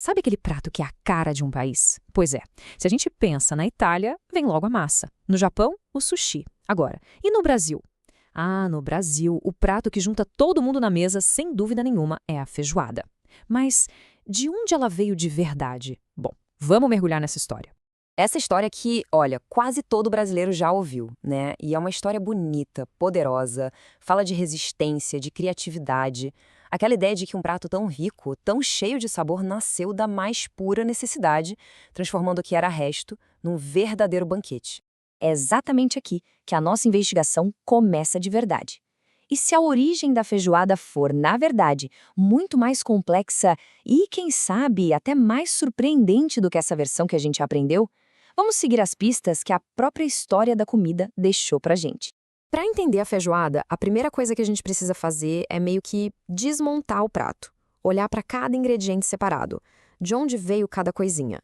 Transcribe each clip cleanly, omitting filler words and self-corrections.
Sabe aquele prato que é a cara de um país? Pois é, se a gente pensa na Itália, vem logo a massa. No Japão, o sushi. Agora, e no Brasil? Ah, no Brasil, o prato que junta todo mundo na mesa, sem dúvida nenhuma, é a feijoada. Mas de onde ela veio de verdade? Bom, vamos mergulhar nessa história. Essa história que, olha, quase todo brasileiro já ouviu, né? E é uma história bonita, poderosa, fala de resistência, de criatividade. Aquela ideia de que um prato tão rico, tão cheio de sabor, nasceu da mais pura necessidade, transformando o que era resto num verdadeiro banquete. É exatamente aqui que a nossa investigação começa de verdade. E se a origem da feijoada for, na verdade, muito mais complexa e, quem sabe, até mais surpreendente do que essa versão que a gente aprendeu, vamos seguir as pistas que a própria história da comida deixou pra gente. Para entender a feijoada, a primeira coisa que a gente precisa fazer é meio que desmontar o prato, olhar para cada ingrediente separado, de onde veio cada coisinha.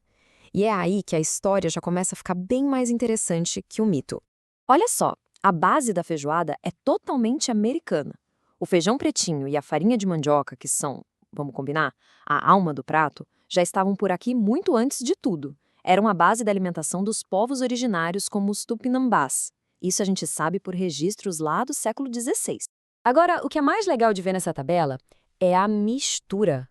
E é aí que a história já começa a ficar bem mais interessante que o mito. Olha só, a base da feijoada é totalmente americana. O feijão pretinho e a farinha de mandioca, que são, vamos combinar, a alma do prato, já estavam por aqui muito antes de tudo. Eram a base da alimentação dos povos originários como os tupinambás. Isso a gente sabe por registros lá do século XVI. Agora, o que é mais legal de ver nessa tabela é a mistura.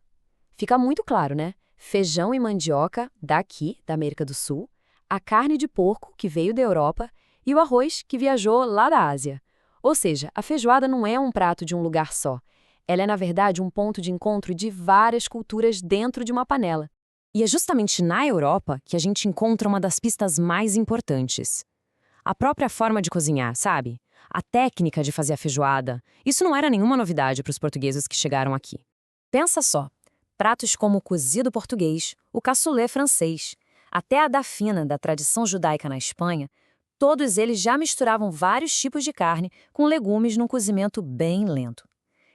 Fica muito claro, né? Feijão e mandioca daqui, da América do Sul, a carne de porco, que veio da Europa, e o arroz, que viajou lá da Ásia. Ou seja, a feijoada não é um prato de um lugar só. Ela é, na verdade, um ponto de encontro de várias culturas dentro de uma panela. E é justamente na Europa que a gente encontra uma das pistas mais importantes. A própria forma de cozinhar, sabe? A técnica de fazer a feijoada. Isso não era nenhuma novidade para os portugueses que chegaram aqui. Pensa só, pratos como o cozido português, o cassoulet francês, até a dafina da tradição judaica na Espanha, todos eles já misturavam vários tipos de carne com legumes num cozimento bem lento.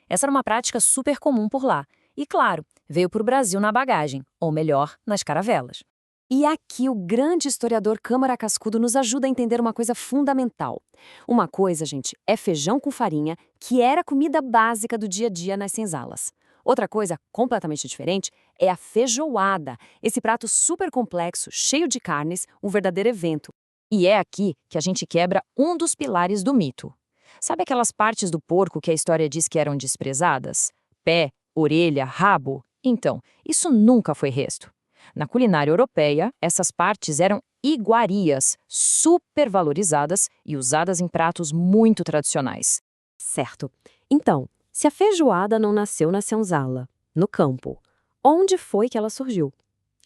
Essa era uma prática super comum por lá. E, claro, veio para o Brasil na bagagem, ou melhor, nas caravelas. E aqui o grande historiador Câmara Cascudo nos ajuda a entender uma coisa fundamental. Uma coisa, gente, é feijão com farinha, que era a comida básica do dia a dia nas senzalas. Outra coisa completamente diferente é a feijoada, esse prato super complexo, cheio de carnes, um verdadeiro evento. E é aqui que a gente quebra um dos pilares do mito. Sabe aquelas partes do porco que a história diz que eram desprezadas? Pé, orelha, rabo? Então, isso nunca foi resto. Na culinária europeia, essas partes eram iguarias, supervalorizadas e usadas em pratos muito tradicionais. Certo. Então, se a feijoada não nasceu na senzala, no campo, onde foi que ela surgiu?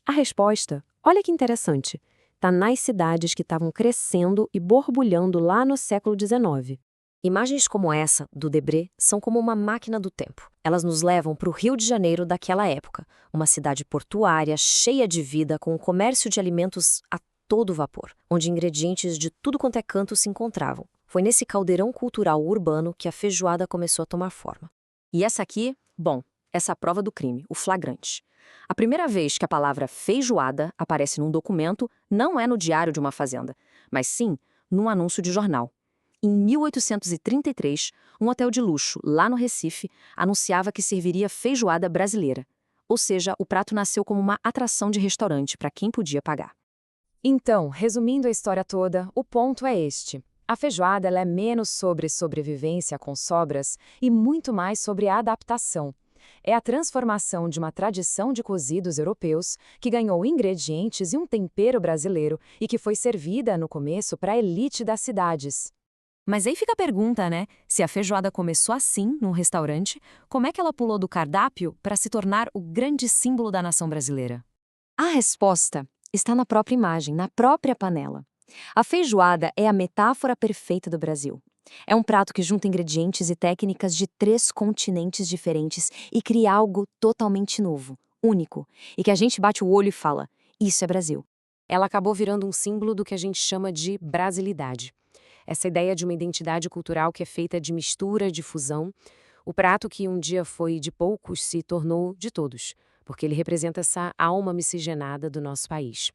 A resposta, olha que interessante, está nas cidades que estavam crescendo e borbulhando lá no século XIX. Imagens como essa, do Debré, são como uma máquina do tempo. Elas nos levam para o Rio de Janeiro daquela época, uma cidade portuária, cheia de vida, com um comércio de alimentos a todo vapor, onde ingredientes de tudo quanto é canto se encontravam. Foi nesse caldeirão cultural urbano que a feijoada começou a tomar forma. E essa aqui, bom, essa é a prova do crime, o flagrante. A primeira vez que a palavra feijoada aparece num documento não é no diário de uma fazenda, mas sim num anúncio de jornal. Em 1833, um hotel de luxo, lá no Recife, anunciava que serviria feijoada brasileira. Ou seja, o prato nasceu como uma atração de restaurante para quem podia pagar. Então, resumindo a história toda, o ponto é este. A feijoada ela é menos sobre sobrevivência com sobras e muito mais sobre a adaptação. É a transformação de uma tradição de cozidos europeus que ganhou ingredientes e um tempero brasileiro e que foi servida, no começo, para a elite das cidades. Mas aí fica a pergunta, né? Se a feijoada começou assim, num restaurante, como é que ela pulou do cardápio para se tornar o grande símbolo da nação brasileira? A resposta está na própria imagem, na própria panela. A feijoada é a metáfora perfeita do Brasil. É um prato que junta ingredientes e técnicas de 3 continentes diferentes e cria algo totalmente novo, único, e que a gente bate o olho e fala, isso é Brasil. Ela acabou virando um símbolo do que a gente chama de brasilidade. Essa ideia de uma identidade cultural que é feita de mistura, de fusão. O prato que um dia foi de poucos se tornou de todos, porque ele representa essa alma miscigenada do nosso país.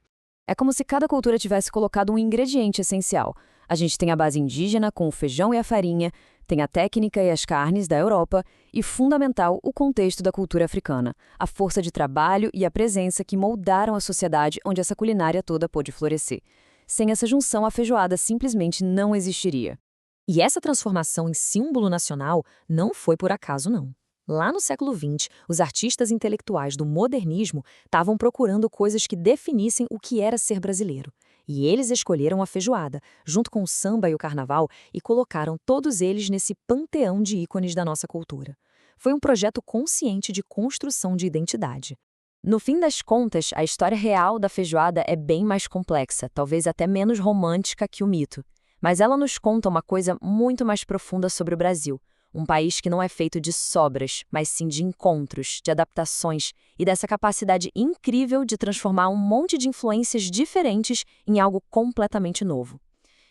É como se cada cultura tivesse colocado um ingrediente essencial. A gente tem a base indígena, com o feijão e a farinha, Tem a técnica e as carnes da Europa e, fundamental, o contexto da cultura africana, a força de trabalho e a presença que moldaram a sociedade onde essa culinária toda pôde florescer. Sem essa junção, a feijoada simplesmente não existiria. E essa transformação em símbolo nacional não foi por acaso, não. Lá no século XX, os artistas intelectuais do modernismo estavam procurando coisas que definissem o que era ser brasileiro. E eles escolheram a feijoada, junto com o samba e o carnaval, e colocaram todos eles nesse panteão de ícones da nossa cultura. Foi um projeto consciente de construção de identidade. No fim das contas, a história real da feijoada é bem mais complexa, talvez até menos romântica que o mito. Mas ela nos conta uma coisa muito mais profunda sobre o Brasil. Um país que não é feito de sobras, mas sim de encontros, de adaptações e dessa capacidade incrível de transformar um monte de influências diferentes em algo completamente novo.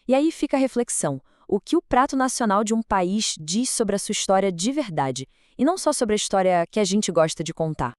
E aí fica a reflexão: o que o prato nacional de um país diz sobre a sua história de verdade, e não só sobre a história que a gente gosta de contar?